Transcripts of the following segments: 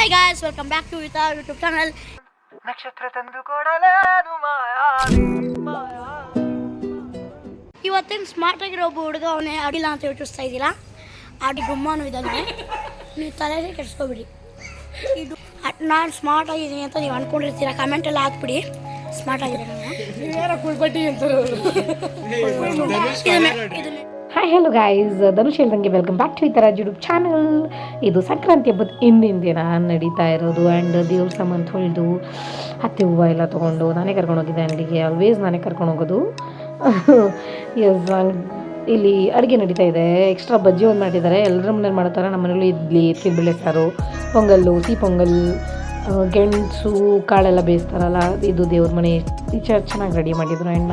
Hi guys, welcome back to our YouTube channel. ನಕ್ಷತ್ರ ತಂದು ಕೊಡಲೇನು ಇವತ್ತಿನ ಸ್ಮಾರ್ಟ್ ಆಗಿರೋ ಒಬ್ಬ ಹುಡುಗ ಅವನೇ ಅಡಿಲ್ಲ ಅಂತ ಯೋಚಿಸ್ತಾ ಇದ್ದಿಲ್ಲ. ಆಡಿ ಗುಮ್ಮನೂ ಇದ್ದಾನೆ. ನೀವು ತಲೆಗೆ ಕೆಡಿಸ್ಕೊಬಿಡಿ. ಇದು ನಾನು ಸ್ಮಾರ್ಟ್ ಆಗಿದ್ದೀನಿ ಅಂತ ನೀವು ಅಂದ್ಕೊಂಡಿರ್ತೀರ. ಕಮೆಂಟ್ ಎಲ್ಲ ಹಾಕ್ಬಿಡಿ. ಸ್ಮಾರ್ಟ್ ಆಗಿದೆ ಹಾಯ್ ಹಲೋ ಗೈಸ್, ಧನುಷ್ ಹೇಳ್ದಂಗೆ ವೆಲ್ಕಮ್ ಬ್ಯಾಕ್ ಟು ಈ ಥರ ಯೂಟ್ಯೂಬ್ ಚಾನಲ್. ಇದು ಸಂಕ್ರಾಂತಿ ಹಬ್ಬದ ಹಿಂದಿನ ದಿನ ನಡೀತಾ ಇರೋದು. ಆ್ಯಂಡ್ ದೇವ್ರ ಸಾಮಾನು ತೊಳೆದು ಹತ್ತಿ ಹೂವು ಎಲ್ಲ ತೊಗೊಂಡು ನಾನೇ ಕರ್ಕೊಂಡು ಹೋಗಿದ್ದೆ ಅಂಗಡಿಗೆ. ಆಲ್ವೇಸ್ ನಾನೇ ಕರ್ಕೊಂಡು ಹೋಗೋದು. ಎಸ್, ಇಲ್ಲಿ ಅಡುಗೆ ನಡೀತಾ ಇದೆ. ಎಕ್ಸ್ಟ್ರಾ ಬಜ್ಜಿ ಒಂದು ಮಾಡಿದ್ದಾರೆ. ಎಲ್ಲರ ಮನೇಲಿ ಮಾಡ್ತಾರೆ. ನಮ್ಮ ಮನೇಲಿ ಇಡ್ಲಿ, ತಿರುಬೇಳೆ ಸಾರು, ಪೊಂಗಲ್ಲು, ಸಿಹಿ ಪೊಂಗಲ್, ಗೆಣಸು ಕಾಳೆಲ್ಲ ಬೇಯಿಸ್ತಾರಲ್ಲ, ಇದು ದೇವ್ರ ಮನೆ ಚೆನ್ನಾಗಿ ರೆಡಿ ಮಾಡಿದ್ರು. ಆ್ಯಂಡ್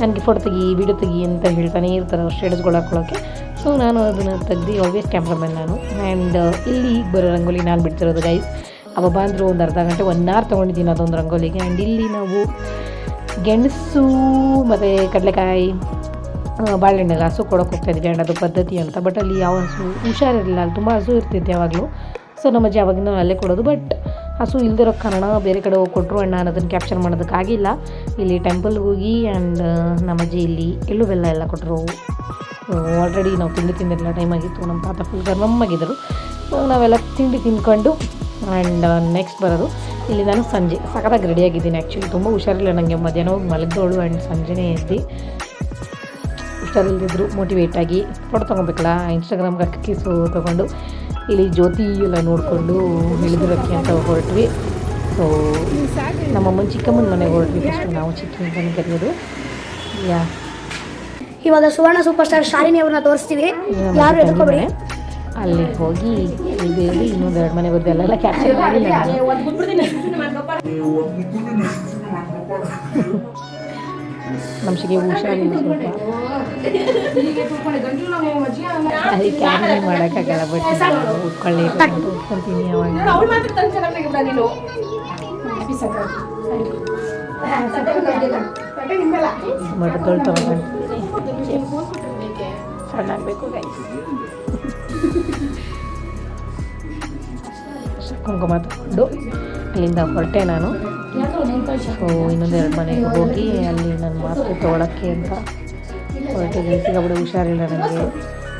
ನನಗೆ ಫೋಟೋ ತೆಗಿ, ವಿಡಿಯೋ ತೆಗಿ ಅಂತ ಹೇಳ್ತಾನೆ ಇರ್ತಾರೆ ಅವ್ರು ಸ್ಟೇಟಸ್ಗಳು ಹಾಕ್ಕೊಳ್ಳೋಕ್ಕೆ. ಸೊ ನಾನು ಅದನ್ನು ತೆಗ್ದು ಆಲ್ವೇಸ್ ಕ್ಯಾಮ್ರಾಮನ್ ನಾನು. ಆ್ಯಂಡ್ ಇಲ್ಲಿ ಈಗ ಬರೋ ರಂಗೋಲಿ ನಾನು ಬಿಡ್ತಿರೋದು ಗೈಸ್. ಅವ ಬಂದರು ಒಂದು ಅರ್ಧ ಗಂಟೆ 1 hour ತೊಗೊಂಡಿದ್ದೀನಿ ಅದೊಂದು ರಂಗೋಲಿಗೆ. ಆ್ಯಂಡ್ ಇಲ್ಲಿ ನಾವು ಗೆಣಸು ಮತ್ತು ಕಡಲೆಕಾಯಿ, ಬಾಳೆಹಣ್ಣೆಲ್ಲ ಹಸು ಕೊಡೋಕೆ ಹೋಗ್ತಾಯಿದ್ವಿ. ಆ್ಯಂಡ್ ಅದು ಪದ್ಧತಿ ಅಂತ. ಬಟ್ ಅಲ್ಲಿ ಯಾವ ಹಸು ಹುಷಾರಿರಲಿಲ್ಲ, ಅಲ್ಲಿ ತುಂಬ ಹಸು ಇರ್ತಿತ್ತು ಯಾವಾಗಲೂ. ಸೊ ನಮ್ಮ ಅಜ್ಜಿ ಆವಾಗಿಂದ ಅಲ್ಲೇ ಕೊಡೋದು. ಬಟ್ ಹಸು ಇಲ್ದಿರೋ ಕಾರಣ ಬೇರೆ ಕಡೆ ಹೋಗಿ ಕೊಟ್ಟರು. ಆ್ಯಂಡ್ ನಾನು ಅದನ್ನು ಕ್ಯಾಪ್ಚರ್ ಮಾಡೋದಕ್ಕಾಗಿಲ್ಲ. ಇಲ್ಲಿ ಟೆಂಪಲ್ಗೆ ಹೋಗಿ ಆ್ಯಂಡ್ ನಮ್ಮ ಅಜ್ಜಿ ಇಲ್ಲಿ ಎಳ್ಳು ಬೆಲ್ಲ ಎಲ್ಲ ಕೊಟ್ಟರು. ಆಲ್ರೆಡಿ ನಾವು ತಿಂದಿರಲಿಲ್ಲ, ಟೈಮ್ ಆಗಿತ್ತು. ನಮ್ಮ ತಾತ ಫುಲ್ ಗರ್ಮಮ್ಮಾಗಿದ್ದರು. ಸೊ ನಾವೆಲ್ಲ ತಿಂಡಿ ತಿಂದ್ಕೊಂಡು ಆ್ಯಂಡ್ ನೆಕ್ಸ್ಟ್ ಬರೋದು ಇಲ್ಲಿ ನಾನು ಸಂಜೆ ಸಖತ್ತಾಗಿ ರೆಡಿಯಾಗಿದ್ದೀನಿ. ಆ್ಯಕ್ಚುಲಿ ತುಂಬ ಹುಷಾರಿಲ್ಲ ನನಗೆ. ಮಧ್ಯಾಹ್ನ ಹೋಗಿ ಮಲಗಿದವಳು ಆ್ಯಂಡ್ ಸಂಜೆನೇ ಎದ್ದು ಹುಷಾರಿಲ್ಲದಿದ್ರು ಮೋಟಿವೇಟಾಗಿ ಫೋಟೋ ತೊಗೊಬೇಕಲ್ಲ, ಇನ್ಸ್ಟಾಗ್ರಾಮ್ಗೆ ಅಕ್ಕಿಸು ತೊಗೊಂಡು ಇಲ್ಲಿ ಜ್ಯೋತಿ ಎಲ್ಲ ನೋಡಿಕೊಂಡು ಇಳಿದಿರೋಕ್ಕೆ ಅಂತ ಹೊರಟ್ವಿ. ಸೊ ನಮ್ಮಮ್ಮನ ಚಿಕ್ಕಮ್ಮನ ಮನೆಗೆ ಹೊರಟ್ವಿ. ಫಸ್ಟ್ ನಾವು ಚಿಕ್ಕಮ್ಮನ ಕರೆಯೋದು. ಇವಾಗ ಸುವರ್ಣ ಸೂಪರ್ ಸ್ಟಾರ್ ಶಾಲಿನಿ ಅವ್ರನ್ನ ತೋರಿಸ್ತೀವಿ. ಯಾರು ಎದ್ಕೋಬೇಡಿ. ಅಲ್ಲಿ ಹೋಗಿ ಇಲ್ಲಿ ಇನ್ನೊಂದು 2 ಮನೆ ಬರ್ದು ಅಲ್ಲೆಲ್ಲ ಕ್ಯಾಪ್ಚರ್ ಮಾಡಿಲ್ಲ. ನಮ್ಸಿಗೆ ಹುಷಾರಿಲ್ಲ ಸ್ವಲ್ಪ, ಅಲ್ಲಿ ಕ್ಯಾರಿ ಮಾಡೋಕ್ಕಾಗಲ್ಲ. ಬಟ್ ಉಟ್ಕೊಳ್ಳಿ ಉಟ್ಕೊಳ್ತೀನಿ ಅವಾಗ. ಮಟದೊಳು ತೊಗೊಂಡು ಸಣ್ಣ ಆಗಬೇಕು ಗೈಸ್. ಕುಂಕುಮ ತಗೊಂಡು ಅಲ್ಲಿಂದ ಹೊರಟೆ ನಾನು. ಸೊ ಇನ್ನೊಂದು 2 ಮನೆಗೆ ಹೋಗಿ ಅಲ್ಲಿ ನನ್ನ ಮಾತ್ರೆ ತೊಗೊಳಕ್ಕೆ ಅಂತ ಹೊರಟೆ ಗೈಸ್. ಈಗ ಬಿಡು ಹುಷಾರಿಲ್ಲ ನನಗೆ.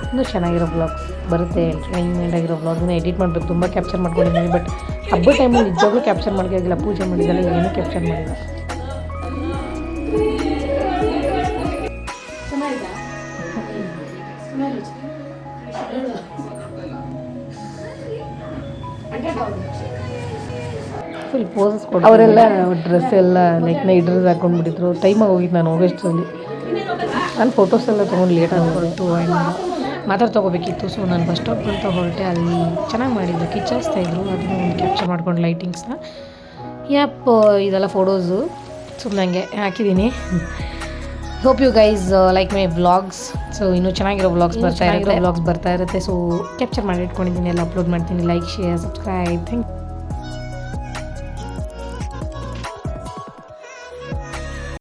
ಇನ್ನೂ ಚೆನ್ನಾಗಿರೋ ಬ್ಲಾಗ್ಸ್ ಬರುತ್ತೆ, ಎಂಟರ್ಟೈನ್ಮೆಂಟ್ ಆಗಿರೋ ಬ್ಲಾಗ್ನ ಎಡಿಟ್ ಮಾಡಬೇಕು. ತುಂಬ ಕ್ಯಾಪ್ಚರ್ ಮಾಡ್ಕೊಂಡಿದ್ದೀನಿ. ಬಟ್ ಹಬ್ಬದ ಟೈಮಲ್ಲಿ ನಿಜವಾಗ್ಲೂ ಕ್ಯಾಪ್ಚರ್ ಮಾಡೋಕ್ಕಾಗಿಲ್ಲ. ಪೂಜೆ ಮಾಡಿದ್ದಲ್ಲ, ಏನೂ ಕ್ಯಾಪ್ಚರ್ ಮಾಡಿಲ್ಲ. ಫುಲ್ ಪೋಸಸ್ ಕೊಟ್ಟು ಅವರೆಲ್ಲ ಡ್ರೆಸ್ ಎಲ್ಲ ಲೈಕ್ ನೈಟ್ ಡ್ರೆಸ್ ಹಾಕೊಂಡ್ಬಿಟ್ಟಿದ್ರು. ಟೈಮಾಗಿ ಹೋಗಿದ್ದು ನಾನು ಹೋಗೋಷ್ಟರಲ್ಲಿ. ನಾನು ಫೋಟೋಸ್ ಎಲ್ಲ ತೊಗೊಂಡು ಲೇಟಾಗಿ ಹೊರಟು. ಆ್ಯಂಡ್ ಮಾತಾಡಿ ತೊಗೋಬೇಕಿತ್ತು. ಸೊ ನಾನು ಬಸ್ ಸ್ಟಾಪ್ ಅಂತ ಹೊರಟೆ. ಅಲ್ಲಿ ಚೆನ್ನಾಗಿ ಮಾಡಿದ್ರು, ಕಿಚ್ಚಾಯಿಸ್ತಾಯಿದ್ರು. ಅದನ್ನು ಒಂದು ಕ್ಯಾಪ್ಚರ್ ಮಾಡ್ಕೊಂಡು ಲೈಟಿಂಗ್ಸ್ನ. ಇದೆಲ್ಲ ಫೋಟೋಸು ಸುಮ್ಮನೆ ಹಂಗೆ ಹಾಕಿದ್ದೀನಿ. Hope you guys like my vlogs. So ಇನ್ನೂ ಚೆನ್ನಾಗಿರೋ ವ್ಲಾಗ್ಸ್ ಬರ್ತಾ ಇರುತ್ತೆ. ಸೊ ಕ್ಯಾಪ್ಚರ್ ಮಾಡಿ ಇಟ್ಕೊಂಡಿದ್ದೀನಿ, ಎಲ್ಲ ಅಪ್ಲೋಡ್ ಮಾಡ್ತೀನಿ. Like, share, subscribe. Thank you.